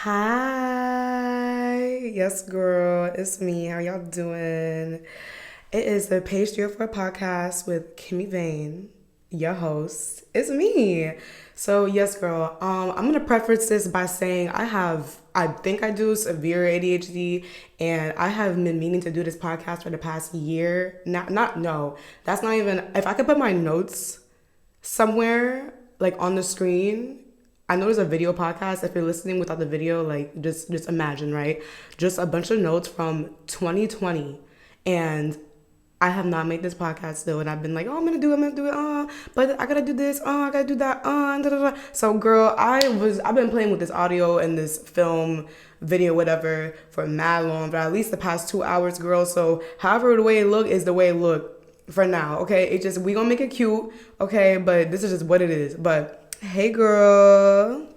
Hi. Yes, girl. It's me. How y'all doing? It is the PAGE304 podcast with Kimmy Vaine, your host. It's me. So, yes, girl. I'm gonna preface this by saying I think I do severe ADHD, and I have been meaning to do this podcast for the past year. No, that's not even. If I could put my notes somewhere like on the screen. I know there's a video podcast. If you're listening without the video, like just imagine, right? Just a bunch of notes from 2020, and I have not made this podcast still, and I've been like, oh, I'm gonna do it, but I gotta do this, I gotta do that, da, da, da. So, girl, I've been playing with this audio and this film, video, whatever, for mad long, but at least the past 2 hours, girl. So, however the way it look is the way it look for now, okay? It just we gonna make it cute, okay? But this is just what it is. But hey, girl.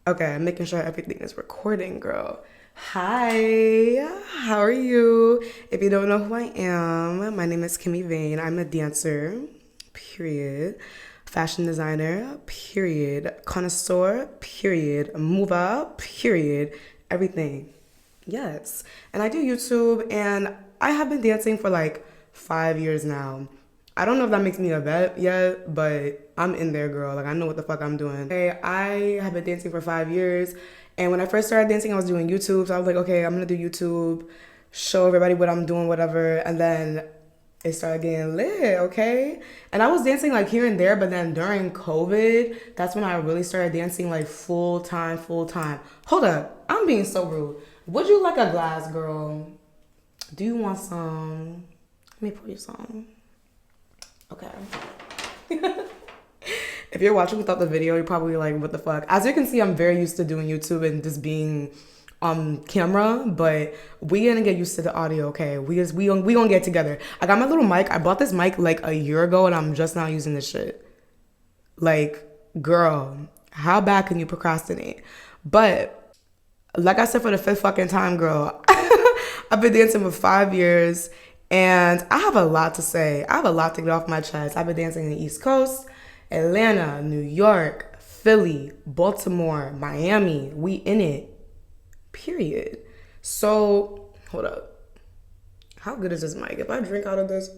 Okay, I'm making sure everything is recording, girl. Hi, how are you? If you don't know who I am, my name is Kimmy Vaine. I'm a dancer, period. Fashion designer, period. Connoisseur, period. Mover, period. Everything. Yes. And I do YouTube, and I have been dancing for like 5 years now. I don't know if that makes me a vet yet, but I'm in there, girl. Like, I know what the fuck I'm doing. Okay, I have been dancing for 5 years. And when I first started dancing, I was doing YouTube. So I was like, okay, I'm going to do YouTube, show everybody what I'm doing, whatever. And then it started getting lit, okay? And I was dancing like here and there, but then during COVID, that's when I really started dancing like full time. Hold up. I'm being so rude. Would you like a glass, girl? Do you want some? Let me pour you some. Okay. If you're watching without the video, you're probably like, what the fuck? As you can see, I'm very used to doing YouTube and just being on camera, but we gonna get used to the audio, okay? We gonna get together. I got my little mic. I bought this mic like a year ago, and I'm just now using this shit. Like, girl, how bad can you procrastinate? But like I said, for the fifth fucking time, girl, I've been dancing for 5 years. And I have a lot to say. I have a lot to get off my chest. I've been dancing in the East Coast, Atlanta, New York, Philly, Baltimore, Miami. We in it. Period. So, hold up. How good is this mic? If I drink out of this,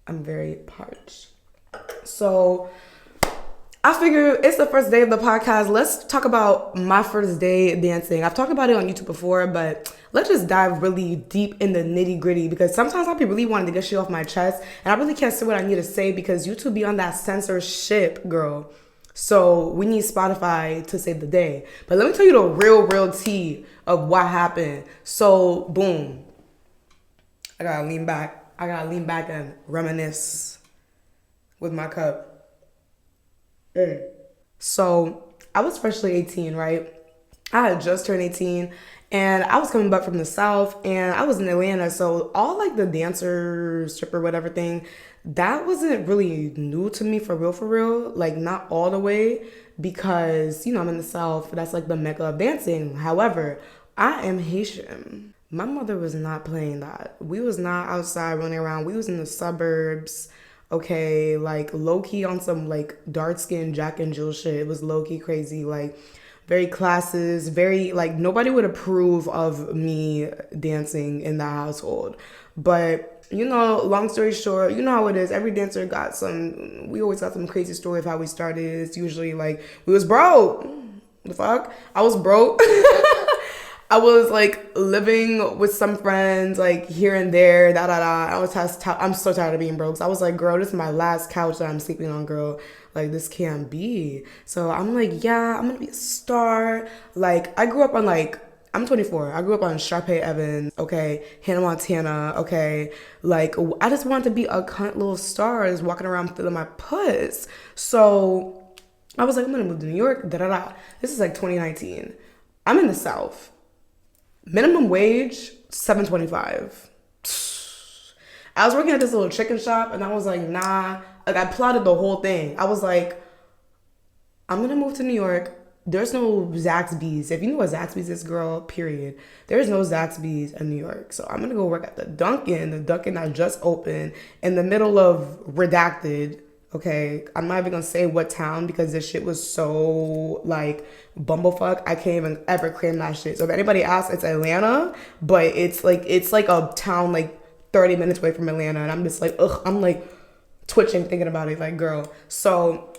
I'm very parched. So, I figure it's the first day of the podcast. Let's talk about my first day dancing. I've talked about it on YouTube before, but let's just dive really deep in the nitty gritty, because sometimes I'll be really wanting to get shit off my chest, and I really can't say what I need to say because YouTube be on that censorship, girl. So we need Spotify to save the day. But let me tell you the real tea of what happened. So boom, I gotta lean back and reminisce with my cup. So I was freshly 18, right? I had just turned 18, and I was coming back from the South, and I was in Atlanta. So all like the dancer, stripper, whatever thing, that wasn't really new to me for real. Like, not all the way, because, I'm in the South. That's like the mecca of dancing. However, I am Haitian. My mother was not playing that. We was not outside running around. We was in the suburbs. Okay, like low-key on some like dark-skinned Jack and Jill shit. It was low-key crazy, like very classes, very like nobody would approve of me dancing in that household. But long story short, you know how it is. Every dancer we always got some crazy story of how we started. It's usually like we was broke. The fuck? I was broke. I was like living with some friends, like here and there, I'm so tired of being broke. So I was like, girl, this is my last couch that I'm sleeping on, girl. Like, this can't be. So I'm like, yeah, I'm gonna be a star. Like, I grew up on I'm 24. I grew up on Sharpay Evans, okay, Hannah Montana, okay. Like, I just wanted to be a cunt little star, just walking around feeling my puss. So I was like, I'm gonna move to New York, This is like 2019. I'm in the South. Minimum wage, $7.25. I was working at this little chicken shop, and I was like, nah. Like, I plotted the whole thing. I was like, I'm gonna move to New York. There's no Zaxby's. If you know what Zaxby's is, girl, period. There's no Zaxby's in New York. So I'm gonna go work at the Dunkin' that just opened in the middle of Redacted, Okay, I'm not even gonna say what town because this shit was so like bumblefuck. I can't even ever claim that shit. So if anybody asks, it's Atlanta, but it's like a town like 30 minutes away from Atlanta, and I'm just like, ugh, I'm like twitching thinking about it, like girl. So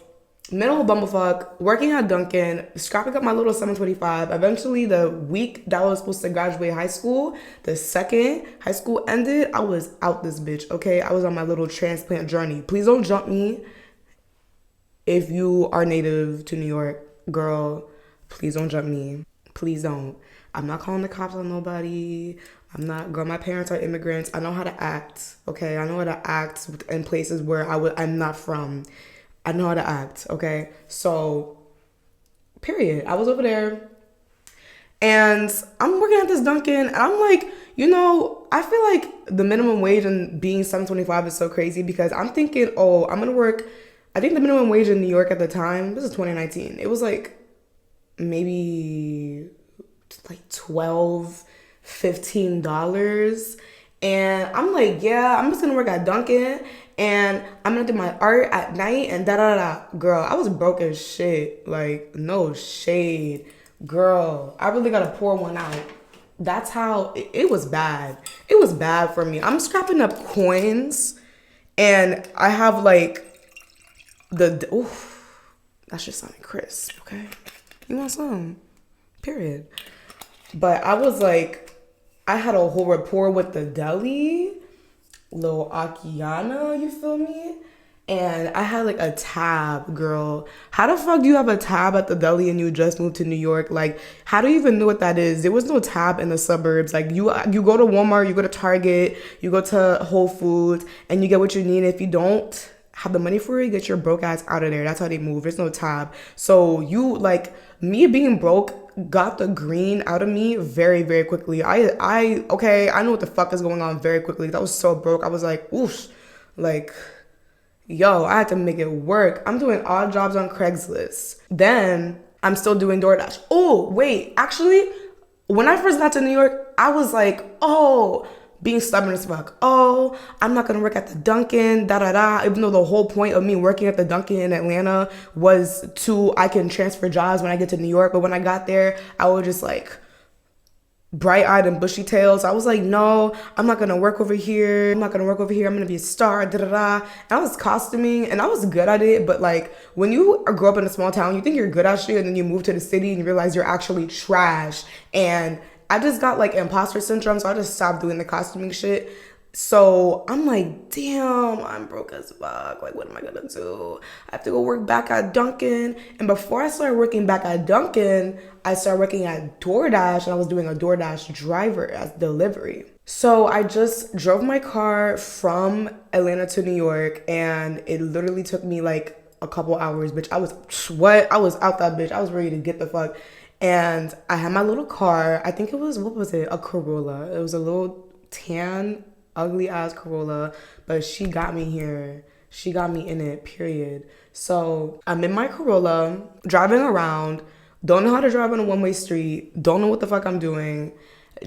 middle bumblefuck, working at Dunkin', scrapping up my little 725. Eventually, the week that I was supposed to graduate high school, the second high school ended, I was out this bitch, okay? I was on my little transplant journey. Please don't jump me if you are native to New York, girl. Please don't jump me. Please don't. I'm not calling the cops on nobody. I'm not, girl, my parents are immigrants. I know how to act, okay? I know how to act in places where I'm not from. I know how to act, okay? So, period. I was over there and I'm working at this Dunkin', and I'm like, I feel like the minimum wage and being 725 is so crazy because I'm thinking, oh, I'm gonna work. I think the minimum wage in New York at the time, this is 2019, it was like maybe like $12, $15. And I'm like, yeah, I'm just gonna work at Dunkin' and I'm gonna do my art at night and da da da. Girl, I was broke as shit. Like, no shade. Girl, I really gotta pour one out. That's how it was bad. It was bad for me. I'm scrapping up coins and I have like oof, that shit sounded crisp, okay? You want some? Period. But I was like, I had a whole rapport with the deli, Lil Akiana, you feel me? And I had like a tab, girl. How the fuck do you have a tab at the deli and you just moved to New York? Like, how do you even know what that is? There was no tab in the suburbs. Like, you go to Walmart, you go to Target, you go to Whole Foods, and you get what you need. If you don't have the money for it, get your broke ass out of there. That's how they move. There's no tab. So you, like, me being broke got the green out of me very, very quickly. Okay, I know what the fuck is going on very quickly. That was so broke. I was like, oof, like, yo, I had to make it work. I'm doing odd jobs on Craigslist. Then I'm still doing DoorDash. Oh, wait, actually, when I first got to New York, I was like, oh, being stubborn as fuck. Oh, I'm not gonna work at the Dunkin', da da da. Even though the whole point of me working at the Dunkin' in Atlanta was I can transfer jobs when I get to New York. But when I got there, I was just like bright-eyed and bushy-tailed. So I was like, no, I'm not gonna work over here. I'm not gonna work over here. I'm gonna be a star, da da da. And I was costuming and I was good at it. But like when you grow up in a small town, you think you're good at shit, and then you move to the city and you realize you're actually trash. And I just got like imposter syndrome, so I just stopped doing the costuming shit. So I'm like, damn, I'm broke as fuck. Like, what am I gonna do? I have to go work back at Dunkin'. And before I started working back at Dunkin', I started working at DoorDash, and I was doing a DoorDash driver as delivery. So I just drove my car from Atlanta to New York, and it literally took me like a couple hours, bitch. I was out that bitch. I was ready to get the fuck. And I had my little car. I think it was, what was it? A Corolla. It was a little tan, ugly ass Corolla. But she got me here. She got me in it, period. So I'm in my Corolla, driving around. Don't know how to drive on a one-way street. Don't know what the fuck I'm doing.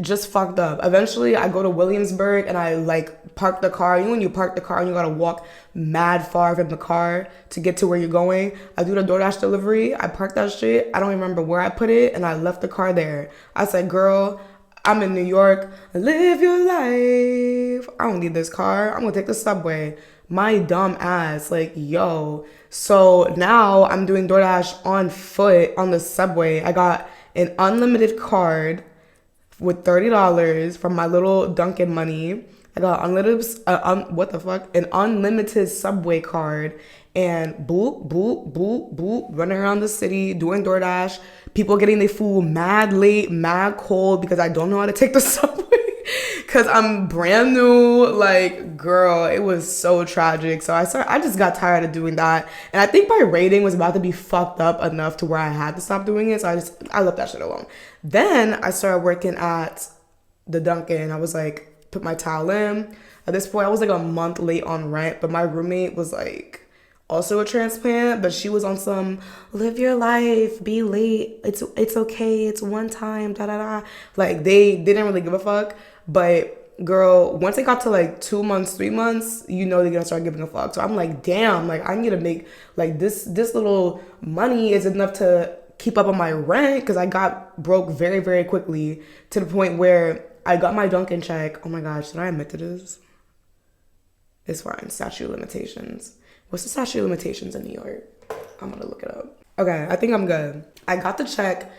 Just fucked up. Eventually, I go to Williamsburg and I like park the car. You know when you park the car and you gotta walk mad far from the car to get to where you're going? I do the DoorDash delivery. I parked that shit. I don't remember where I put it, and I left the car there. I said, girl, I'm in New York. Live your life. I don't need this car. I'm gonna take the subway. My dumb ass, like, yo. So now I'm doing DoorDash on foot on the subway. I got an unlimited card with $30 from my little Dunkin' money. I got an unlimited subway card, and boop, boop, boop, boop, running around the city, doing DoorDash, people getting their food mad late, mad cold, because I don't know how to take the subway, because I'm brand new. Like, girl, it was so tragic. So I just got tired of doing that, and I think my rating was about to be fucked up enough to where I had to stop doing it, so I left that shit alone. Then I started working at the Dunkin'. I was like, put my towel in. At this point, I was like a month late on rent, but my roommate was like also a transplant, but she was on some live your life, be late, it's okay, it's one time, da da da. Like, they didn't really give a fuck. But girl, once it got to like 2 months, 3 months, you know they're gonna start giving a fuck. So I'm like, damn, like I need to make like this little money is enough to keep up on my rent, because I got broke very, very quickly, to the point where I got my Dunkin' check. Oh my gosh, did I admit to this? It's fine. Statute of limitations. What's the statute of limitations in New York? I'm gonna look it up. Okay, I think I'm good. I got the check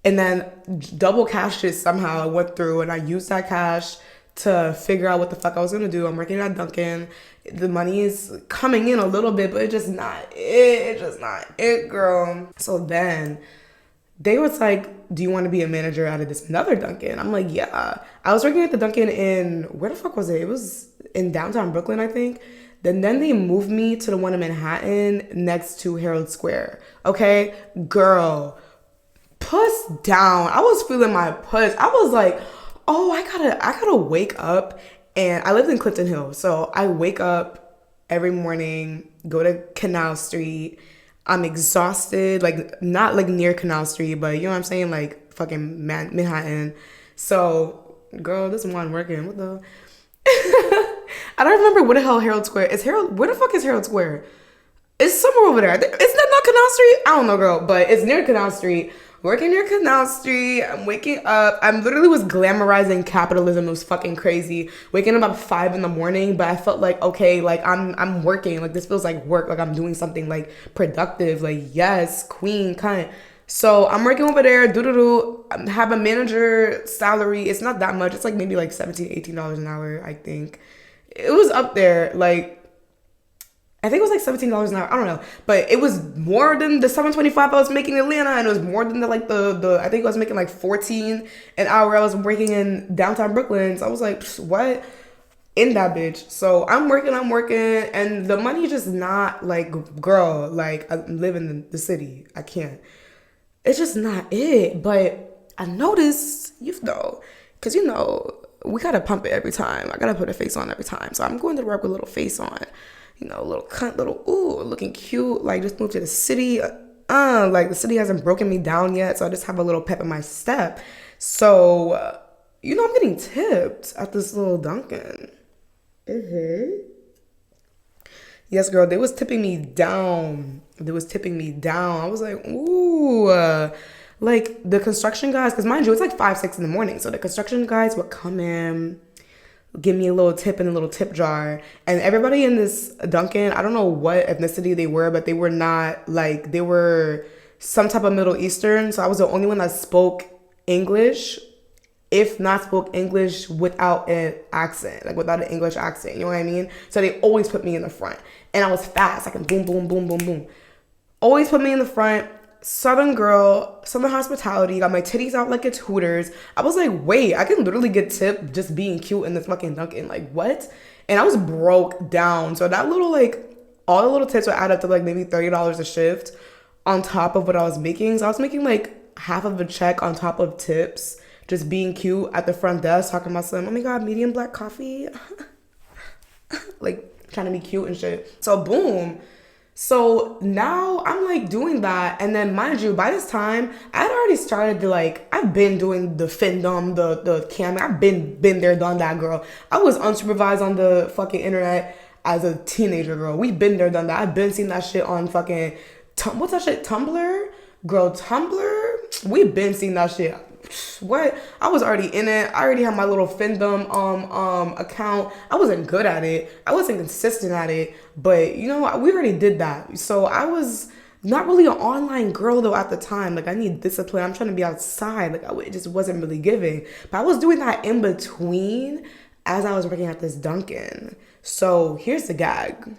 and then double cashed it somehow. I went through and I used that cash to figure out what the fuck I was gonna do. I'm working at Dunkin'. The money is coming in a little bit, but it's just not it. It's just not it, girl. So then they was like, do you want to be a manager out of this another Dunkin'? I'm like, yeah. I was working at the Dunkin' in, where the fuck was it? It was in downtown Brooklyn, I think. Then they moved me to the one in Manhattan next to Herald Square. Okay, girl, puss down. I was feeling my puss. I was like, oh, I gotta wake up. And I lived in Clifton Hill, so I wake up every morning, go to Canal Street. I'm exhausted, like not like near Canal Street, but you know what I'm saying, like fucking Manhattan. So, girl, this one working. What the? I don't remember where the hell Herald Square is. Where the fuck is Herald Square? It's somewhere over there. Isn't that not Canal Street? I don't know, girl, but it's near Canal Street. Working near Canal Street. I'm waking up. I literally was glamorizing capitalism. It was fucking crazy. Waking up at 5 in the morning, but I felt like, okay, like I'm working. Like this feels like work. Like I'm doing something like productive. Like yes, queen, kind. So I'm working over there. I have a manager salary. It's not that much. It's like maybe like $17, $18 an hour, I think. It was up there. Like I think it was like $17 an hour. I don't know, but it was more than the $7.25 I was making in Atlanta, and it was more than the I think I was making like $14 an hour. I was working in downtown Brooklyn, so I was like, what? In that bitch. So I'm working, and the money just not like, girl, like I live in the city. I can't. It's just not it. But I noticed, because we gotta pump it every time. I gotta put a face on every time. So I'm going to work with a little face on. Little cunt, looking cute, like just moved to the city. Like the city hasn't broken me down yet, so I just have a little pep in my step. So, I'm getting tipped at this little Dunkin'. Yes, girl, they was tipping me down. I was like, ooh. Like the construction guys, because mind you, it's like 5, 6 in the morning. So the construction guys would come in, give me a little tip in a little tip jar. And everybody in this Dunkin', I don't know what ethnicity they were, but they were not like, they were some type of Middle Eastern. So I was the only one that spoke English, if not spoke English without an accent, like without an English accent, you know what I mean? So they always put me in the front. And I was fast. I can boom, boom, boom, boom, boom. Always put me in the front. Southern girl, Southern hospitality, got my titties out like it's Hooters. I was like, wait, I can literally get tipped just being cute in this fucking Dunkin'. Like, what? And I was broke down. So that little, like, all the little tips would add up to like maybe $30 a shift on top of what I was making. So I was making like half of a check on top of tips, just being cute at the front desk, talking about some, oh my God, medium black coffee. Like, trying to be cute and shit. So boom. So now I'm like doing that, and then mind you, by this time I'd already started to like, I've been doing the findom, the cam. I've been there, done that, girl. I was unsupervised on the fucking internet as a teenager, girl. We've been there, done that. I've been seeing that shit on fucking what's that shit? Tumblr, girl. Tumblr. We've been seeing that shit. What? I was already in it. I already had my little fandom account. I wasn't good at it. I wasn't consistent at it. But we already did that. So I was not really an online girl though at the time. Like I need discipline. I'm trying to be outside. Like it just wasn't really giving. But I was doing that in between as I was working at this Dunkin'. So here's the gag.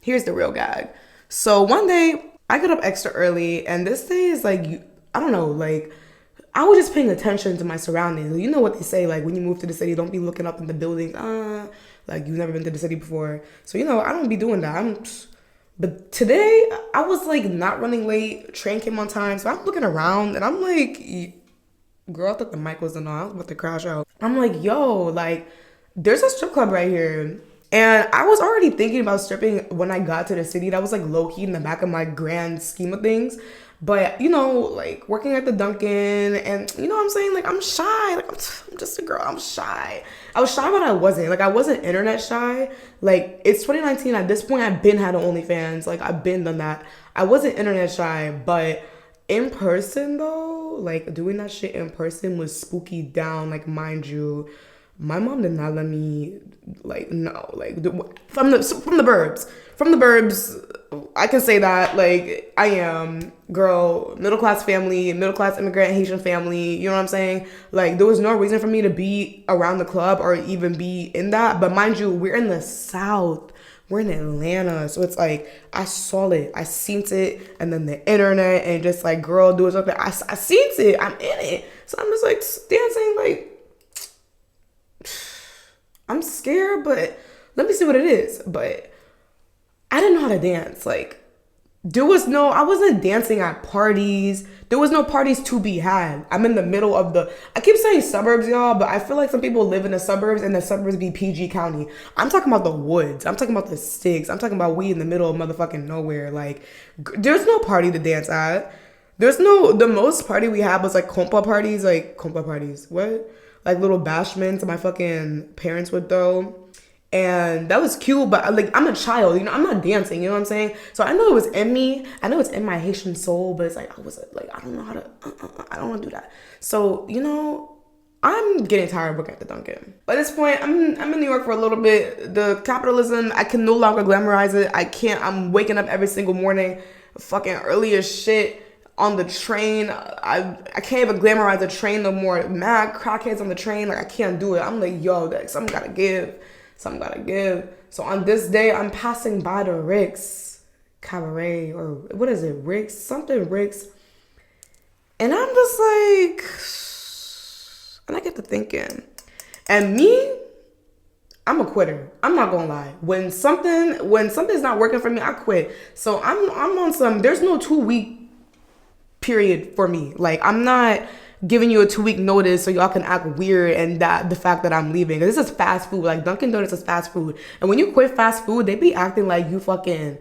Here's the real gag. So one day I got up extra early, and this day is like, I don't know, like I was just paying attention to my surroundings. You know what they say, like when you move to the city, don't be looking up in the buildings. Like you've never been to the city before. So, I don't be doing that. But today I was like not running late. Train came on time. So I'm looking around and I'm like, girl, I thought the mic wasn't on. I was about to crash out. I'm like, yo, like there's a strip club right here. And I was already thinking about stripping when I got to the city. That was like low key in the back of my grand scheme of things. But you know, like working at the Dunkin', and you know what I'm saying? Like I'm shy. Like I'm just a girl. I'm shy. I was shy, but I wasn't. Like I wasn't internet shy. Like it's 2019. At this point, I've been had an OnlyFans. Like I've been done that. I wasn't internet shy, but in person though, like doing that shit in person was spooky down. Like mind you, my mom did not let me, like, no, like from the burbs. I can say that, like, I am, girl, middle class family, middle class immigrant Haitian family, you know what I'm saying? Like, there was no reason for me to be around the club or even be in that. But mind you, we're in the South. We're in Atlanta. So it's like, I saw it. I seen it. And then the internet and just like, girl, do something. I seen it. I'm in it. So I'm just like dancing. Like, I'm scared, but let me see what it is. But I didn't know how to dance. Like, I wasn't dancing at parties. There was no parties to be had. I'm in the middle of I keep saying suburbs, y'all, but I feel like some people live in the suburbs and the suburbs be PG County. I'm talking about the woods. I'm talking about the sticks. I'm talking about we in the middle of motherfucking nowhere. Like, there's no party to dance at. The most party we had was like compa parties. What? Like little bashments my fucking parents would throw. And that was cute, but like I'm a child, you know, I'm not dancing, you know what I'm saying? So I know it was in me, I know it's in my Haitian soul, but it's like I don't know how to, I don't want to do that. So, you know, I'm getting tired of working at the Dunkin'. By this point, I'm in New York for a little bit. The capitalism, I can no longer glamorize it. I'm waking up every single morning, fucking early as shit on the train. I can't even glamorize the train no more. Mad crackheads on the train, like I can't do it. I'm like, yo, like something gotta give. So on this day, I'm passing by the Rick's Cabaret, or what is it, Rick's? Something Rick's. And I'm just like, and I get to thinking. And me, I'm a quitter. I'm not gonna lie. When something's not working for me, I quit. So I'm on some, there's no 2-week period for me. Like I'm not giving you a 2-week notice so y'all can act weird and that the fact that I'm leaving. This is fast food. Like Dunkin' Donuts is fast food. And when you quit fast food, they be acting like you fucking,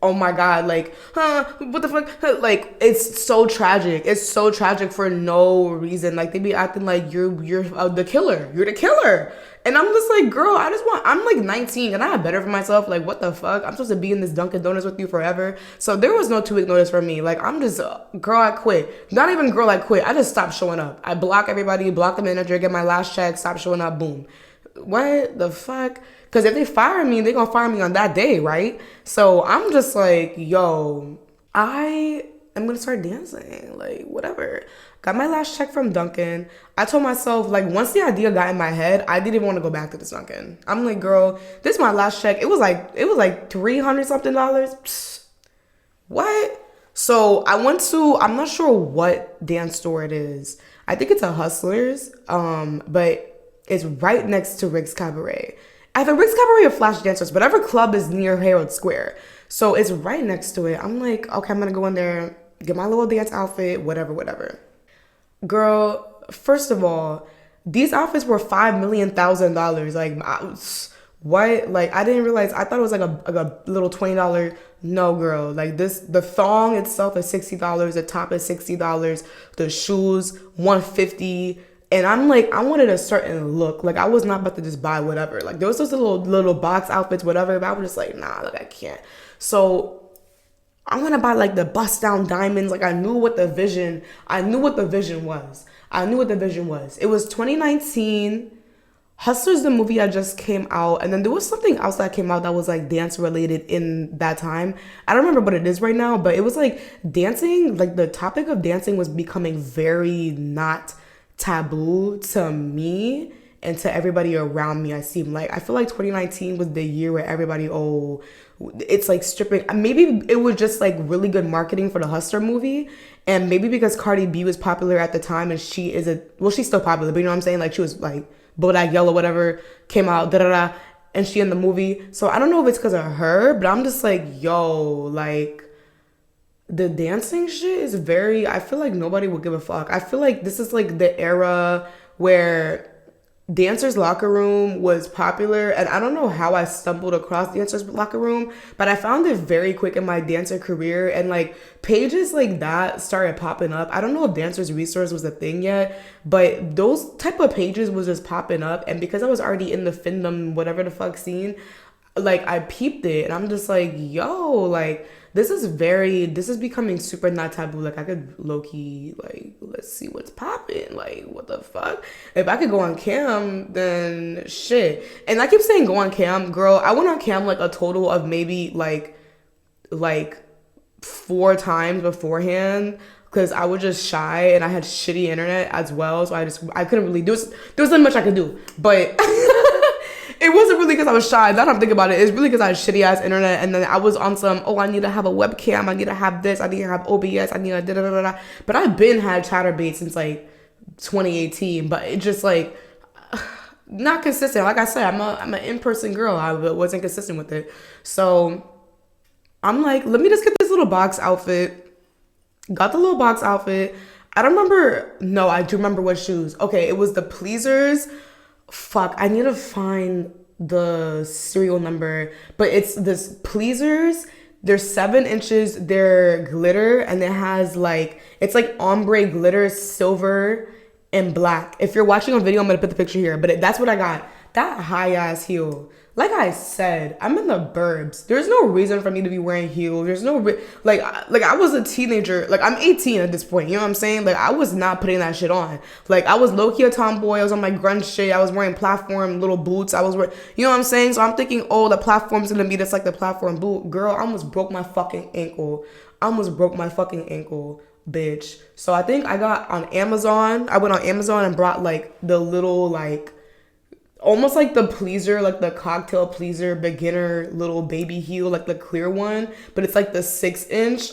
oh my God, like, what the fuck? Like, it's so tragic. It's so tragic for no reason. Like, they be acting like you're the killer. You're the killer. And I'm just like, girl, I'm like 19 and I have better for myself. Like, what the fuck? I'm supposed to be in this Dunkin' Donuts with you forever. So there was no 2-week notice for me. Like, I'm just, girl, I quit. Not even girl, I quit. I just stopped showing up. I block everybody, block the manager, get my last check, stop showing up, boom. What the fuck? Because if they fire me, they're going to fire me on that day, right? So I'm just like, yo, I am going to start dancing. Like, whatever. Got my last check from Dunkin'. I told myself, like, once the idea got in my head, I didn't want to go back to this Dunkin'. I'm like, girl, this is my last check. It was like $300 something. Psst. What? So I went to, I'm not sure what dance store it is. I think it's a Hustlers, but it's right next to Rick's Cabaret. Either Rick's Cabaret or Flash Dancers, whatever club is near Herald Square. So it's right next to it. I'm like, okay, I'm going to go in there, get my little dance outfit, whatever. Girl, first of all, these outfits were $5 million. Like, what? Like, I didn't realize, I thought it was like a little $20. No, girl. Like the thong itself is $60. The top is $60. The shoes, $150. And I'm like, I wanted a certain look. Like, I was not about to just buy whatever. Like, there was those little box outfits, whatever. But I was just like, nah, like, I can't. So I'm going to buy, like, the bust-down diamonds. Like, I knew what the vision was. It was 2019. Hustlers, the movie, I just came out. And then there was something else that came out that was, like, dance-related in that time. I don't remember what it is right now. But it was, like, dancing. Like, the topic of dancing was becoming very not taboo to me and to everybody around me. I feel like 2019 was the year where everybody, it's like stripping. Maybe it was just like really good marketing for the Hustler movie, and maybe because Cardi B was popular at the time and she's still popular, but you know what I'm saying, like she was like Bodak Yellow, whatever, came out and she in the movie. So I don't know if it's because of her, but I'm just like, yo, like, the dancing shit is I feel like nobody will give a fuck. I feel like this is like the era where Dancers Locker Room was popular, and I don't know how I stumbled across Dancers Locker Room, but I found it very quick in my dancer career, and like pages like that started popping up. I don't know if Dancers Resource was a thing yet, but those type of pages was just popping up, and because I was already in the fandom, whatever the fuck scene, like I peeped it, and I'm just like, yo, like this is becoming super not taboo. Like I could low key, like, let's see what's popping. Like, what the fuck? If I could go on cam, then shit. And I keep saying go on cam, girl. I went on cam like a total of maybe like 4 times beforehand, because I was just shy and I had shitty internet as well. So I couldn't really do it. There wasn't much I could do, but it wasn't really because I was shy. Now that I'm thinking about it, it's really because I had shitty ass internet, and then I was on some, oh, I need to have a webcam, I need to have this, I need to have OBS, I need to da da da da. But I've been had Chatterbait since like 2018, but it just like not consistent. Like I said, I'm an in-person girl. I wasn't consistent with it, so I'm like, let me just get this little box outfit. Got the little box outfit. I don't remember. No, I do remember what shoes. Okay, it was the Pleasers. Fuck, I need to find the serial number, but it's this Pleasers. They're 7 inches. They're glitter, and it has like, it's like ombre glitter, silver and black. If you're watching on video, I'm gonna put the picture here, but that's what I got. That high ass heel. Like I said, I'm in the burbs. There's no reason for me to be wearing heels. There's no like I was a teenager. Like I'm 18 at this point. You know what I'm saying? Like I was not putting that shit on. Like I was low key a tomboy. I was on my grunge shit. I was wearing platform little boots. I was wearing, you know what I'm saying? So I'm thinking, oh, the platform's gonna be just like the platform boot. Girl, I almost broke my fucking ankle. I almost broke my fucking ankle, bitch. So I think I got on Amazon. I went on Amazon and brought like the little like, almost like the pleaser, like the cocktail pleaser beginner little baby heel, like the clear one, but it's like the 6-inch.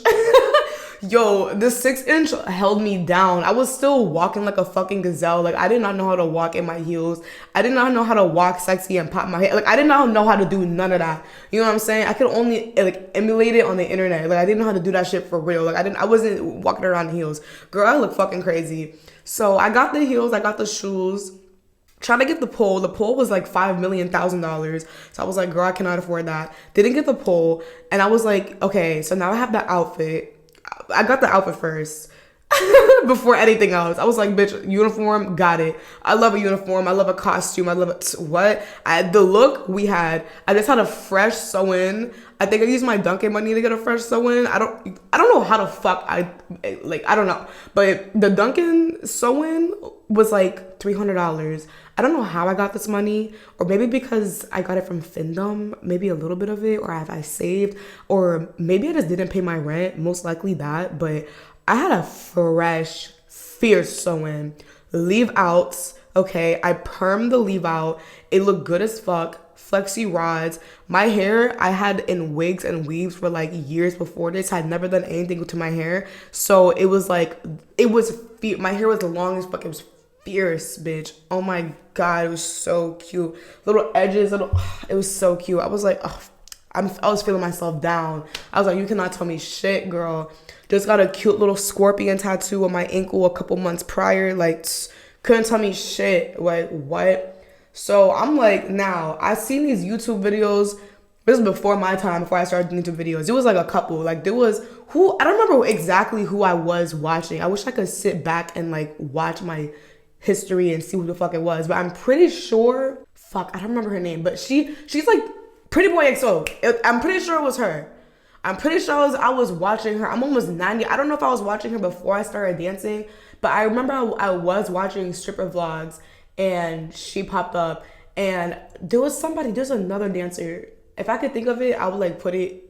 Yo, the 6-inch held me down. I was still walking like a fucking gazelle. Like I did not know how to walk in my heels. I did not know how to walk sexy and pop my hair. Like I did not know how to do none of that. You know what I'm saying? I could only like emulate it on the internet. Like I didn't know how to do that shit for real. Like I wasn't walking around in heels. Girl, I look fucking crazy. So I got the heels, I got the shoes. Trying to get the pole. The pole was like $5,000,000. So I was like, girl, I cannot afford that. Didn't get the pole. And I was like, okay, so now I have the outfit. I got the outfit first before anything else. I was like, bitch, uniform, got it. I love a uniform. I love a costume. I love it. What? The look we had, I just had a fresh sew-in. I think I used my Dunkin' money to get a fresh sew-in. I don't know how the fuck I don't know. But the Dunkin' sew-in was like $300. I don't know how I got this money, or maybe because I got it from Findom, maybe a little bit of it, or I saved, or maybe I just didn't pay my rent, most likely that, but I had a fresh, fierce sew-in. Leave outs, okay, I permed the leave out, it looked good as fuck, flexi rods. My hair, I had in wigs and weaves for like years before this. I had never done anything to my hair, so it was like, my hair was long as fuck, it was fierce, bitch. Oh my god, it was so cute. Little edges, it was so cute. I was like, oh, I was feeling myself down. I was like, you cannot tell me shit, girl. Just got a cute little scorpion tattoo on my ankle a couple months prior. Like, couldn't tell me shit. Like, what? So I'm like, now I seen these YouTube videos. This was before my time, before I started doing YouTube videos. It was like a couple. Like there was I don't remember exactly who I was watching. I wish I could sit back and like watch my history and see who the fuck it was, but I'm pretty sure, fuck, I don't remember her name, but she's like Pretty Boy XO. I'm pretty sure it was her. I'm pretty sure I was watching her. I'm almost 90. I don't know if I was watching her before I started dancing, but I remember I was watching stripper vlogs and she popped up, and there's another dancer. If I could think of it, I would like put it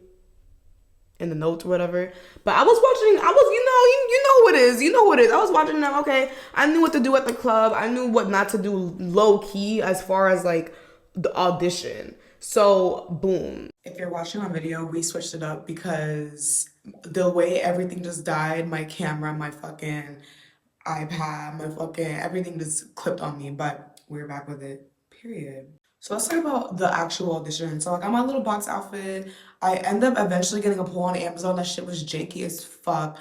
in the notes or whatever. But I was watching, you know who it is. You know who it is. I was watching them, okay. I knew what to do at the club. I knew what not to do low key as far as like the audition. So boom. If you're watching my video, we switched it up because the way everything just died, my camera, my fucking iPad, my fucking everything just clipped on me, but we're back with it, period. So let's talk about the actual audition. So I got my little box outfit. I ended up eventually getting a pole on Amazon. That shit was janky as fuck.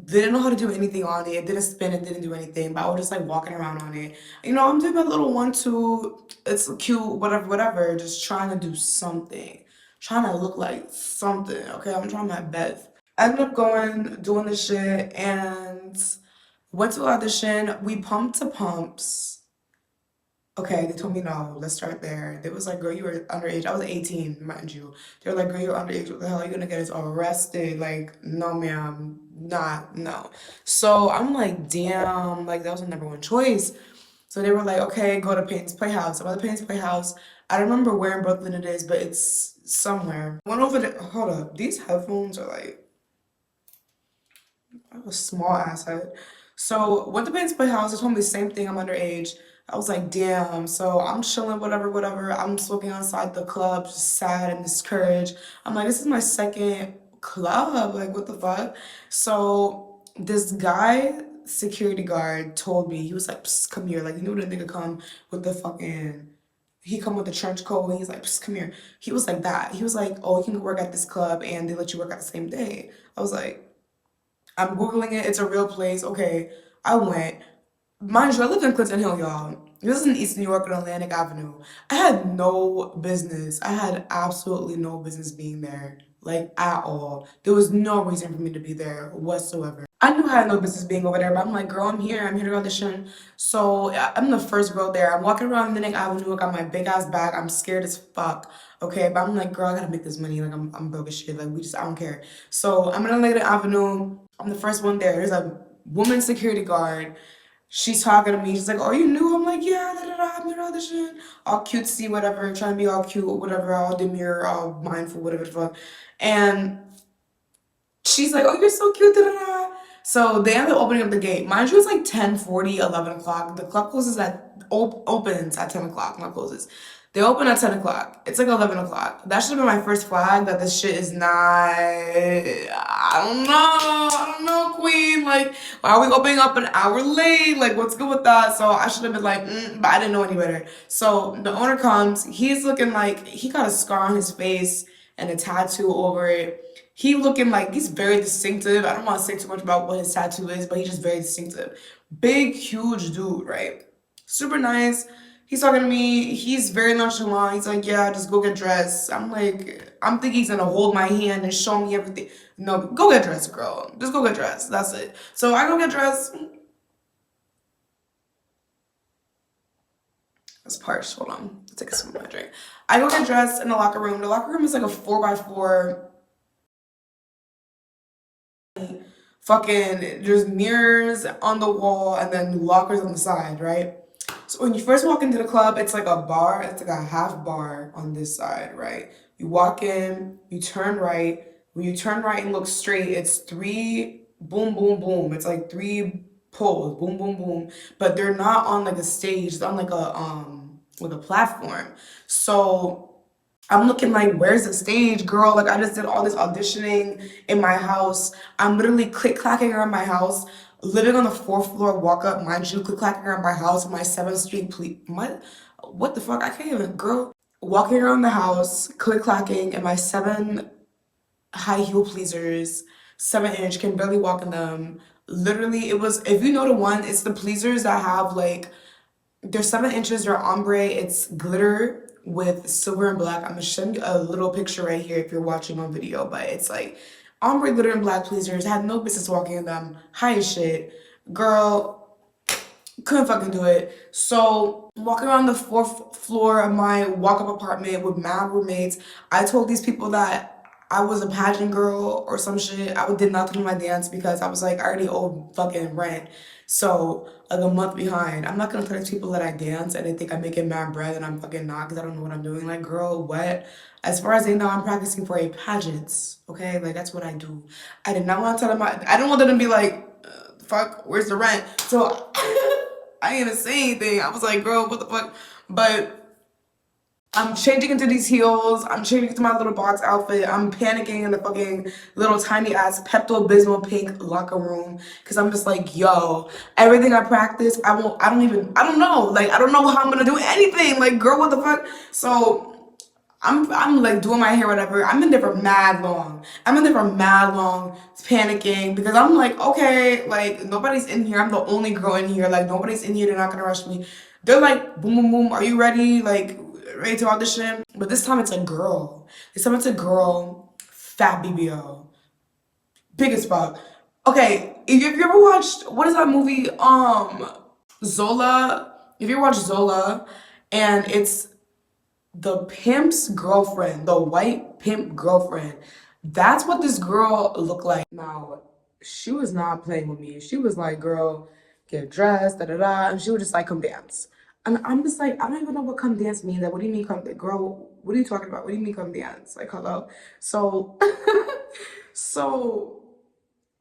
didn't know how to do anything on it. It didn't spin, it didn't do anything, but I was just like walking around on it. You know, I'm doing my little 1-2, it's cute, whatever, whatever, just trying to do something. Trying to look like something, okay? I'm trying my best. I ended up going, doing this shit, and went to audition. We pumped to pumps. Okay, they told me no, let's start there. They was like, girl, you were underage. I was 18, mind you. They were like, girl, you're underage. What the hell are you gonna get us arrested? Like, no, ma'am, not, no. So I'm like, damn, like that was the number one choice. So they were like, okay, go to Payne's Playhouse. I'm at the Payne's Playhouse. I don't remember where in Brooklyn it is, but it's somewhere. Went over there. Hold up, these headphones are like, I have a small ass head. So went to Payne's Playhouse. They told me the same thing. I'm underage. I was like, damn. So I'm chilling, whatever, whatever. I'm smoking outside the club, just sad and discouraged. I'm like, this is my second club. Like, what the fuck? So this guy, security guard, told me, he was like, psst, come here. Like, you knew the nigga come with the fucking, he come with the trench coat and he's like, psst, come here. He was like that. He was like, oh, you can work at this club and they let you work at the same day. I was like, I'm Googling it. It's a real place. Okay, I went. Mind you, I lived in Clinton Hill, y'all. This is in East New York on Atlantic Avenue. I had no business. I had absolutely no business being there, like at all. There was no reason for me to be there whatsoever. I knew I had no business being over there, but I'm like, girl, I'm here. I'm here to audition. So I'm the first girl there. I'm walking around Atlantic Avenue. I got my big ass bag. I'm scared as fuck. Okay, but I'm like, girl, I gotta make this money. Like, I'm broke as shit. Like, I don't care. So I'm in Atlantic Avenue. I'm the first one there. There's a woman security guard. She's talking to me. She's like, "Oh, you new?" I'm like, "Yeah, da da da. I'm here to audition." All cutesy, whatever. Trying to be all cute, whatever. All demure, all mindful, whatever the fuck. And she's like, "Oh, you're so cute, da da da." So they ended up opening up the gate. Mind you, it's like 10:40, 11 o'clock. The club closes opens at 10 o'clock, not closes. They open at 10 o'clock. It's like 11 o'clock. That should have been my first flag that this shit is not, I don't know, queen. Like, why are we opening up an hour late? Like, what's good with that? So I should have been like, but I didn't know any better. So the owner comes. He's looking like he got a scar on his face and a tattoo over it. He looking like he's very distinctive. I don't want to say too much about what his tattoo is, but he's just very distinctive. Big, huge dude, right? Super nice. He's talking to me. He's very nonchalant. He's like, yeah, just go get dressed. I'm like, I'm thinking he's gonna hold my hand and show me everything. No, go get dressed, girl. Just go get dressed. That's it. So I go get dressed. That's parched. Hold on. I'll take a sip of my drink. I go get dressed in the locker room. The locker room is like a 4x4. Fucking, there's mirrors on the wall and then lockers on the side, right? So when you first walk into the club, it's like a bar. It's like a half bar on this side, right? You walk in, you turn right. When you turn right and look straight, it's three boom, boom, boom. It's like three poles, boom, boom, boom. But they're not on like a stage. It's on like a platform. So I'm looking like, where's the stage, girl? Like, I just did all this auditioning in my house. I'm literally click-clacking around my house, living on the 4th floor, walk up, mind you, click-clacking around my house, my 7th Street, what the fuck? I can't even, girl. Walking around the house, click-clacking in my 7 high heel pleasers, 7-inch, can barely walk in them. Literally, it was, if you know the one, it's the pleasers that have like, they're 7 inches, they're ombre, it's glitter with silver and black. I'm gonna show you a little picture right here if you're watching on video, but it's like ombre, glitter, and black pleasers. Had no business walking in them. High as shit. Girl, couldn't fucking do it. So walking around the 4th floor of my walk-up apartment with mad roommates. I told these people that I was a pageant girl or some shit. I did nothing to my dance because I was like, I already owe fucking rent. So, like a month behind. I'm not gonna tell these people that I dance and they think I'm making mad bread and I'm fucking not because I don't know what I'm doing. Like, girl, what? As far as they know, I'm practicing for a pageant. Okay? Like, that's what I do. I did not want to tell them, I don't want them to be like, fuck, where's the rent? So, I didn't even say anything. I was like, girl, what the fuck? But I'm changing into these heels. I'm changing into my little box outfit. I'm panicking in the fucking little tiny ass Pepto-Bismol pink locker room because I'm just like, yo, everything I practice, I don't know. Like, I don't know how I'm gonna do anything. Like, girl, what the fuck? So I'm like doing my hair, whatever. I'm in there for mad long. I'm in there for mad long, panicking because I'm like, okay, like nobody's in here. I'm the only girl in here. Like nobody's in here. They're not gonna rush me. They're like, boom, boom, boom. Are you ready? Like ready to audition? But this time it's a girl. This time it's a girl, fat BBO, big as fuck. Okay, if you ever watched what is that movie? Zola. If you watch Zola, and it's the pimp's girlfriend, the white pimp girlfriend. That's what this girl looked like. Now, she was not playing with me. She was like, girl, get dressed, da da da. And she would just like, come dance. And I'm just like, I don't even know what come dance means. Like, what do you mean come, girl, what are you talking about? What do you mean come dance? Like, hello? So, so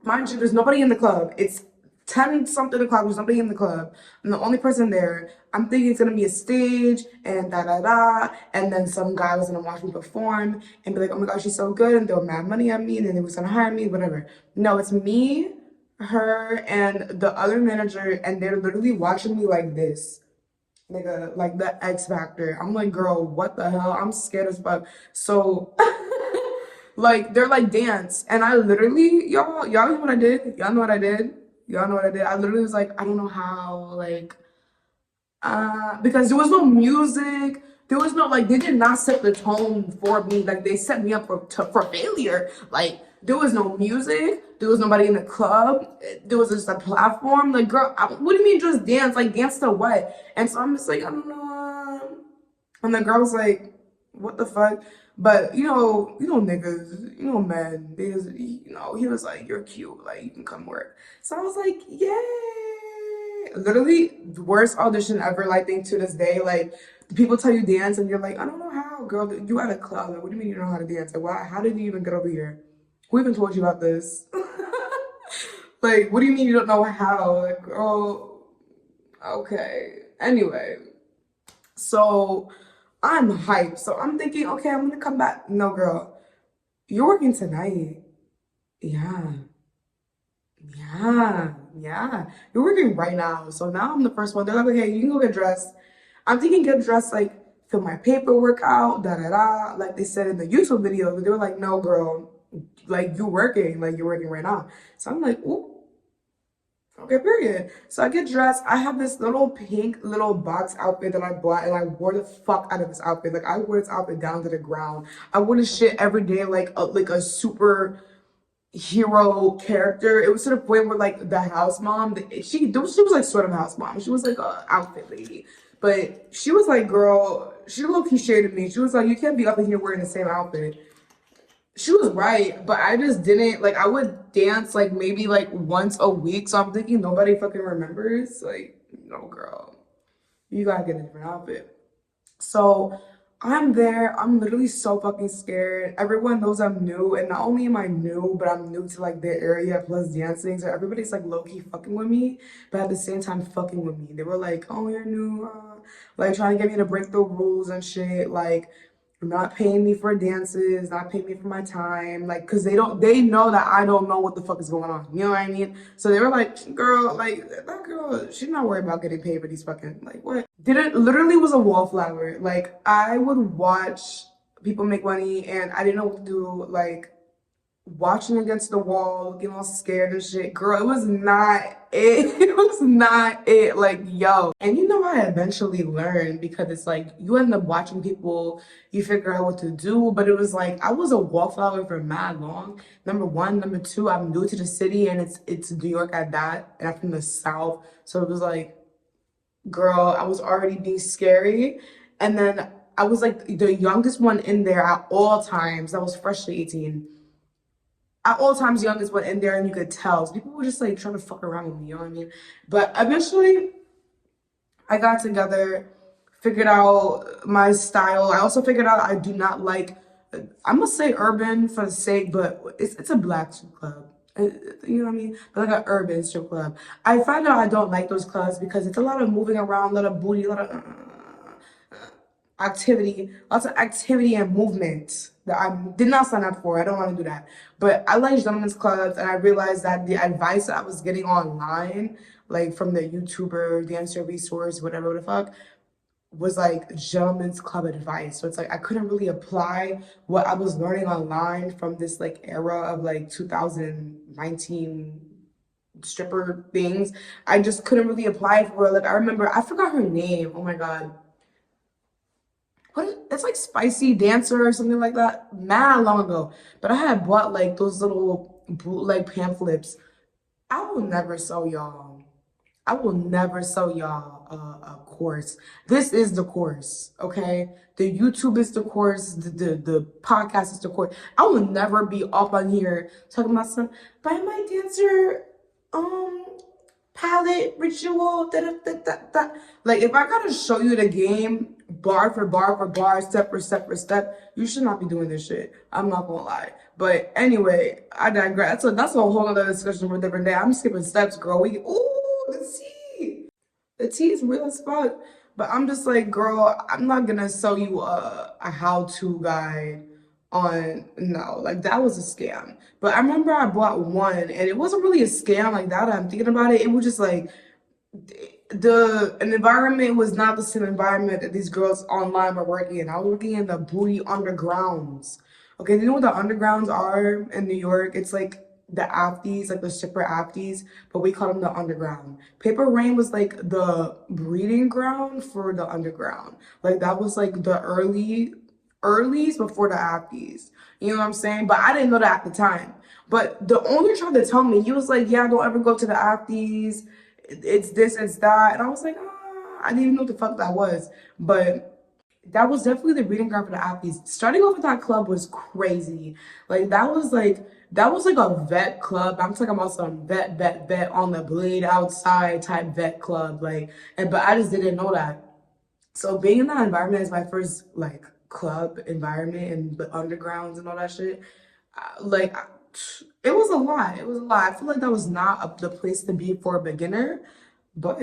mind you, there's nobody in the club. It's 10 something o'clock. There's nobody in the club. I'm the only person there. I'm thinking it's gonna be a stage and da da da. And then some guy was gonna watch me perform and be like, oh my gosh, she's so good, and throw mad money at me, and then they was gonna hire me, whatever. No, it's me, her, and the other manager, and they're literally watching me like this. Nigga, like the X Factor. I'm like, girl, what the hell? I'm scared as fuck. So like they're like dance, and I literally y'all know what I did. Y'all know what I did. Y'all know what I did. I literally was like, I don't know how, like, because there was no music. There was no like they did not set the tone for me. Like they set me up for failure. Like there was no music. There was nobody in the club. There was just a platform. Like girl, what do you mean just dance? Like dance to what? And so I'm just like, I don't know. And the girl was like, what the fuck? But niggas, men, because he was like, you're cute, like you can come work. So I was like, yay! Literally the worst audition ever. Like think to this day, like people tell you dance and you're like, I don't know how, girl. You at a club. Like, what do you mean you don't know how to dance? Like, why? How did you even get over here? Who even told you about this? Like, what do you mean you don't know how? Like, girl, okay. Anyway, so I'm hyped. So I'm thinking, okay, I'm gonna come back. No, girl, you're working tonight. Yeah, yeah. You're working right now. So now I'm the first one. They're like, okay, you can go get dressed. I'm thinking get dressed, like fill my paperwork out, da da da. Like they said in the YouTube video, but they were like, no, girl, like you're working right now. So I'm like, ooh. Okay, period. So I get dressed. I have this little pink little box outfit that I bought, and I wore the fuck out of this outfit. Like I wore this outfit down to the ground. I wore this shit every day, like a super hero character. It was to the point where like the house mom, she was like sort of house mom. She was like a outfit lady, but she was like, girl, she low key shaded me. She was like, you can't be up in here wearing the same outfit. She was right, but I just didn't like. I would dance like maybe like once a week, so I'm thinking nobody fucking remembers. Like, no, girl, you gotta get a different outfit. So I'm there. I'm literally so fucking scared. Everyone knows I'm new, and not only am I new, but I'm new to like their area plus dancing. So everybody's like low key fucking with me, but at the same time fucking with me. They were like, "Oh, you're new," like trying to get me to break the rules and shit. Like not paying me for dances, not paying me for my time, like, cause they know that I don't know what the fuck is going on. You know what I mean? So they were like, girl, like that girl, she's not worried about getting paid for these fucking, like, what? Did it literally was a wallflower. Like I would watch people make money and I didn't know what to do. Like watching against the wall, getting all scared and shit. Girl, it was not it. It was not it. Like, yo. And I eventually learned because it's like you end up watching people, you figure out what to do. But it was like I was a wallflower for mad long. Number one. Number two, I'm new to the city and it's New York at that. And I'm from the South. So it was like, girl, I was already being scary. And then I was like the youngest one in there at all times. I was freshly 18. At all times, youngest one in there, and you could tell. So people were just like trying to fuck around with me, you know what I mean? But eventually, I got together, figured out my style. I also figured out I do not like, I'm gonna say urban for the sake, but it's a black strip club. You know what I mean? But like an urban strip club. I find out I don't like those clubs because it's a lot of moving around, a lot of booty, a lot of activity, lots of activity and movement that I did not sign up for. I don't want to do that. But I like gentlemen's clubs, and I realized that the advice that I was getting online, like from the YouTuber, dancer resource, whatever the fuck, was like gentlemen's club advice. So it's like I couldn't really apply what I was learning online from this like era of like 2019 stripper things. I just couldn't really apply for it. Like I remember, I forgot her name. Oh my God. It's like Spicy Dancer or something like that. Mad long ago. But I had bought like those little bootleg pamphlets. I will never sell y'all. I will never sell y'all a course. This is the course, okay? The YouTube is the course. The podcast is the course. I will never be up on here talking about some buy my dancer palette ritual. Like if I gotta show you the game bar for bar for bar, step for step for step, you should not be doing this shit. I'm not gonna lie. But anyway, I digress. So that's a whole other discussion for a different day. I'm skipping steps, girl. The tea. The tea is real as fuck. But I'm just like, girl, I'm not gonna sell you a how-to guide on, no, like that was a scam. But I remember I bought one and it wasn't really a scam like that. I'm thinking about it. It was just like an environment was not the same environment that these girls online were working in. I was working in the booty undergrounds. Okay, you know what the undergrounds are in New York? It's like the afties, like the stripper afties, but we call them the underground. Paper Rain was like the breeding ground for the underground. Like that was like the earlies before the afties. You know what I'm saying? But I didn't know that at the time. But the owner tried to tell me, he was like, yeah, don't ever go to the afties. It's this, it's that. And I was like, I didn't even know what the fuck that was. But that was definitely the breeding ground for the athletes. Starting off with that club was crazy. Like that was like a vet club. I'm talking about some vet on the blade outside type vet club. Like, but I just didn't know that. So being in that environment is my first like club environment and the undergrounds and all that shit. Like it was a lot. It was a lot. I feel like that was not the place to be for a beginner, but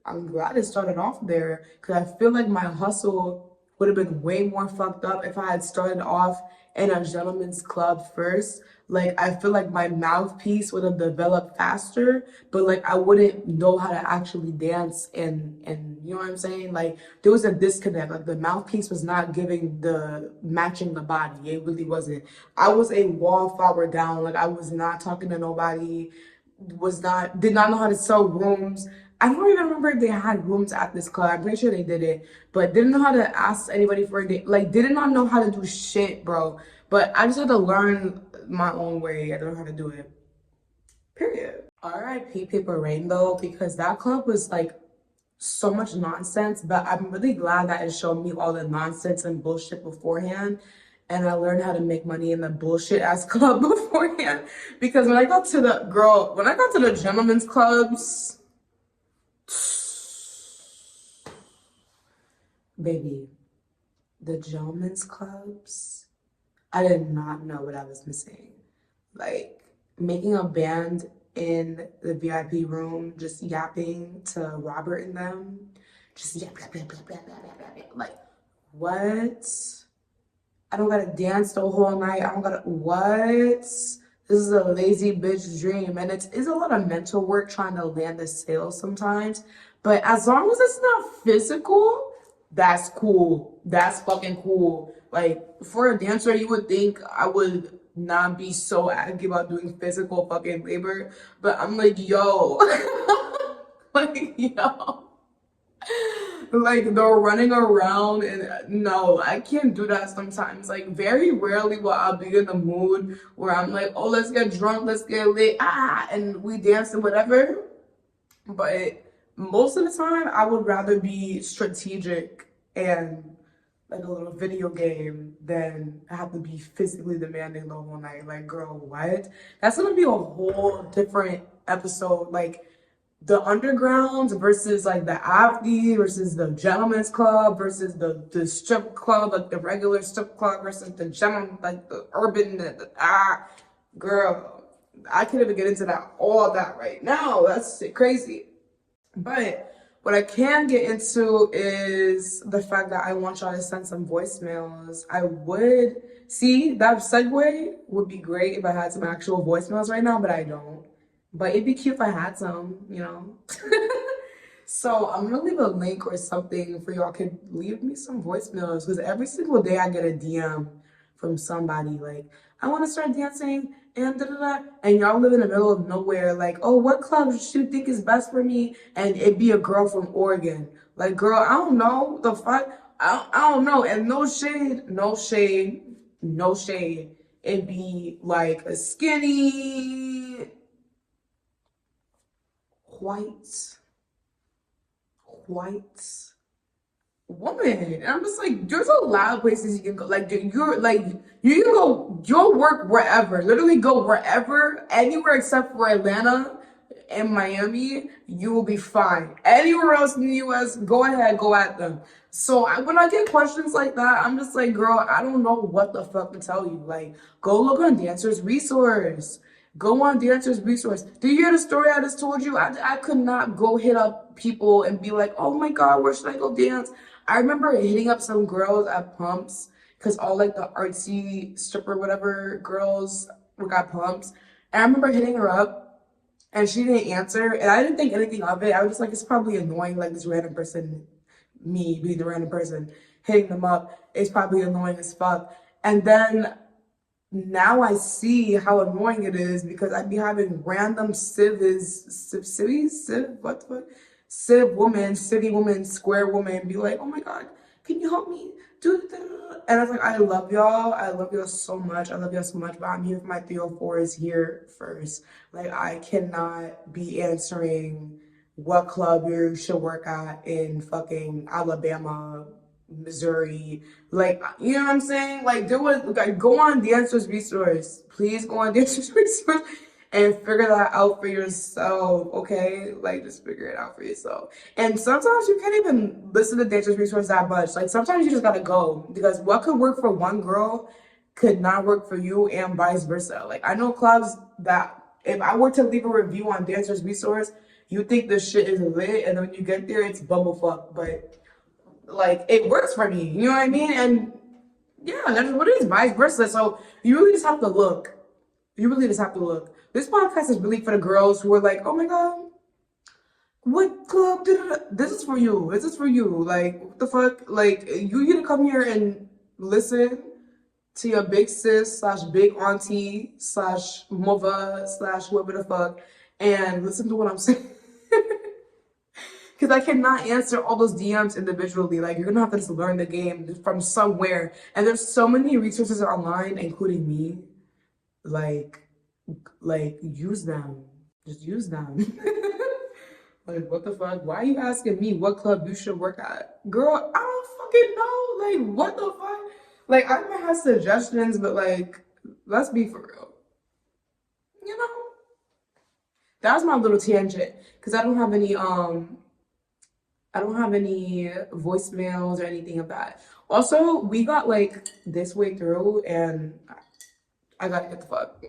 I'm glad it started off there because I feel like my hustle would have been way more fucked up if I had started off in a gentleman's club first. Like I feel like my mouthpiece would have developed faster, but like I wouldn't know how to actually dance and you know what I'm saying? Like there was a disconnect. Like the mouthpiece was not giving the matching the body. It really wasn't. I was a wallflower down. Like I was not talking to nobody, did not know how to sell rooms. I don't even remember if they had rooms at this club. I'm pretty sure they did it, but didn't know how to ask anybody for a date. Like, did not know how to do shit, bro. But I just had to learn my own way. I don't know how to do it. Period. R.I.P. Paper Rainbow, because that club was like so much nonsense. But I'm really glad that it showed me all the nonsense and bullshit beforehand. And I learned how to make money in the bullshit ass club beforehand. Because when I got to the gentlemen's clubs, baby, the gentlemen's clubs, I did not know what I was missing. Like making a band in the VIP room, just yapping to Robert and them, just yap, yap, yap, yap, yap, yap, yap, yap. Like, what? I don't gotta dance the whole night. I don't gotta, what? This is a lazy bitch dream. And it's a lot of mental work trying to land the sales sometimes. But as long as it's not physical, that's cool. That's fucking cool. Like, for a dancer, you would think I would not be so aggy about doing physical fucking labor. But I'm like, yo. Like, yo. Like they're running around and no, I can't do that sometimes. Like very rarely will I be in the mood where I'm like, oh, let's get drunk, let's get lit, and we dance and whatever. But most of the time I would rather be strategic and like a little video game than have to be physically demanding the whole night. Like, girl, what? That's gonna be a whole different episode. Like the undergrounds versus like the after versus the gentleman's club versus the strip club, like the regular strip club versus the gentleman, like the urban, girl, I can't even get into all that right now. That's crazy. But what I can get into is the fact that I want y'all to send some voicemails. I would see that segue would be great if I had some actual voicemails right now, but I don't. But it'd be cute if I had some, you know. So I'm gonna leave a link or something for y'all can leave me some voicemails because every single day I get a DM from somebody like, I want to start dancing and da da da, and y'all live in the middle of nowhere. Like, oh, what club should you think is best for me? And it'd be a girl from Oregon. Like, girl, I don't know the fuck. I don't know. And no shade, no shade, no shade. It'd be like a skinny white woman. And I'm just like, there's a lot of places you can go. Like, you're like, you can go, you'll work wherever. Literally go wherever, anywhere except for Atlanta and Miami, you will be fine. Anywhere else in the US, go ahead, go at them. So when I get questions like that, I'm just like, girl, I don't know what the fuck to tell you. Like, go look on Dancer's Resource. Go on Dancer's Resource. Do you hear the story I just told you? I could not go hit up people and be like, oh my God, where should I go dance? I remember hitting up some girls at Pumps because all like the artsy stripper, whatever girls got Pumps. And I remember hitting her up and she didn't answer. And I didn't think anything of it. I was just like, it's probably annoying, like this random person, me being the random person, hitting them up. It's probably annoying as fuck. And then now I see how annoying it is because I'd be having random what the fuck? City woman, square woman be like, oh my God, can you help me? Do that. And I was like, I love y'all. I love y'all so much. I love y'all so much, but I'm here for my 304s here first. Like, I cannot be answering what club you should work at in fucking Alabama, Missouri, like, you know what I'm saying? Like, go on Dancer's Resource. Please go on Dancer's Resource and figure that out for yourself, okay? Like, just figure it out for yourself. And sometimes you can't even listen to Dancer's Resource that much. Like, sometimes you just gotta go because what could work for one girl could not work for you and vice versa. Like, I know clubs that if I were to leave a review on Dancer's Resource, you think this shit is lit, and then when you get there, it's bumblefuck. But like, it works for me, you know what I mean? And yeah, that's what it is, vice versa. So you really just have to look. You really just have to look. This podcast is really for the girls who are like, oh my God, what club? This is for you. This is for you. Like, what the fuck? Like, you need to come here and listen to your big sis slash big auntie slash mother slash whoever the fuck and listen to what I'm saying. Because I cannot answer all those DMs individually. Like, you're gonna have to just learn the game from somewhere. And there's so many resources online, including me. Like, use them. Just use them. Like, what the fuck? Why are you asking me what club you should work at? Girl, I don't fucking know. Like, what the fuck? Like, I might have suggestions, but like, let's be for real. You know? That was my little tangent. Because I don't have any voicemails or anything of that. Also, we got like this way through and I gotta get the fuck.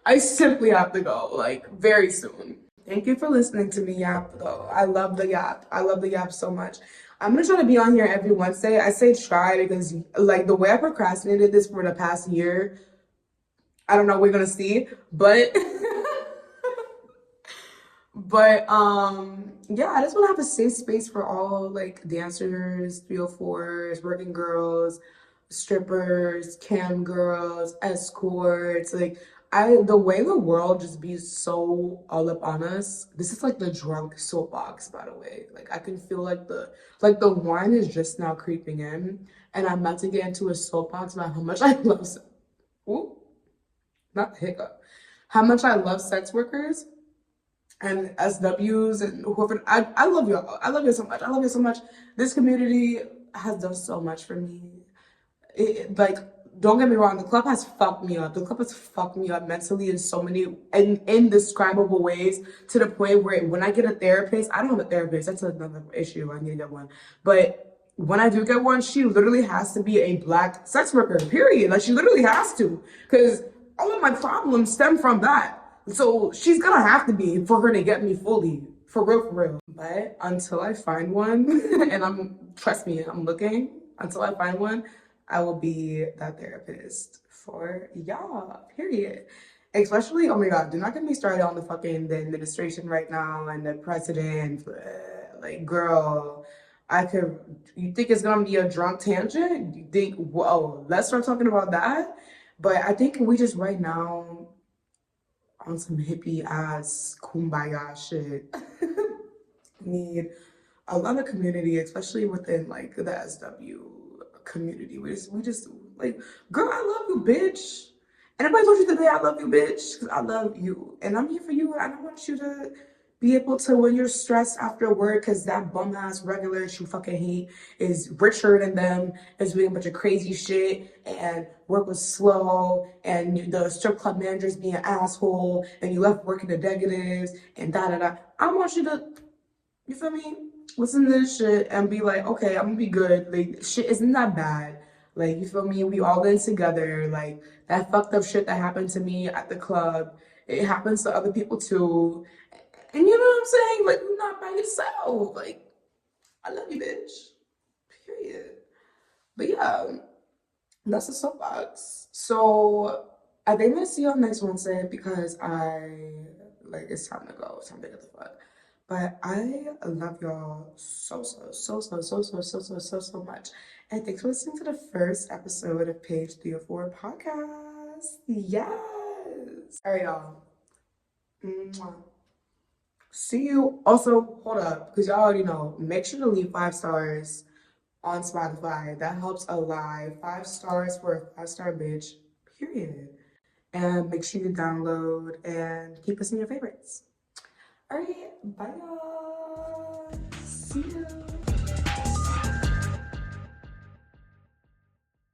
I simply have to go, like, very soon. Thank you for listening to me yap though. I love the yap. I love the yap so much. I'm gonna try to be on here every Wednesday. I say try because like the way I procrastinated this for the past year, I don't know, we're gonna see. But But yeah, I just want to have a safe space for all like dancers, 304s, working girls, strippers, cam girls, escorts. Like the way the world just be so all up on us. This is like the drunk soapbox, by the way. Like I can feel like the wine is just now creeping in, and I'm about to get into a soapbox about how much I love. Ooh, not hiccup. How much I love sex workers and SWs and whoever. I love y'all. I love you so much. I love you so much. This community has done so much for me. Like, don't get me wrong, the club has fucked me up. The club has fucked me up mentally in so many indescribable ways to the point where when I get a therapist, I don't have a therapist. That's another issue. I need to get one. But when I do get one, she literally has to be a Black sex worker, period. Like, she literally has to. Because all of my problems stem from that. So she's gonna have to be for her to get me fully, for real, for real. But until I find one, and trust me, I'm looking, until I find one, I will be that therapist for y'all, period. Especially, oh my God, do not get me started on the administration right now and the president. Like, girl, I could, you think it's gonna be a drunk tangent? You think, whoa, let's start talking about that? But I think we just right now on some hippie ass kumbaya shit need a lot of community, especially within like the SW community. We just like, girl, I love you, bitch. And if I told you today I love you, bitch, because I love you. And I'm here for you. And I want you to be able to, when you're stressed after work, because that bum ass regular you fucking hate is richer than them, is doing a bunch of crazy shit, and work was slow, and the strip club manager's being an asshole, and you left working the negatives, and da da da. I want you to, you feel me? Listen to this shit and be like, okay, I'm gonna be good. Like, shit isn't that bad. Like, you feel me? We all in together. Like, that fucked up shit that happened to me at the club, it happens to other people too. And you know what I'm saying? Like, you're not by yourself. Like, I love you, bitch. Period. But yeah, that's the soapbox. So I think I'll see you on next Wednesday because it's time to go. It's time to get the fuck. But I love y'all so much. And thanks for listening to the first episode of Page 304 podcast. Yes. All right, y'all. Mwah. See you. Also, hold up, because y'all already know. Make sure to leave 5 stars on Spotify. That helps a lot. 5 stars for a 5-star bitch, period. And make sure you download and keep us in your favorites. All right, bye y'all.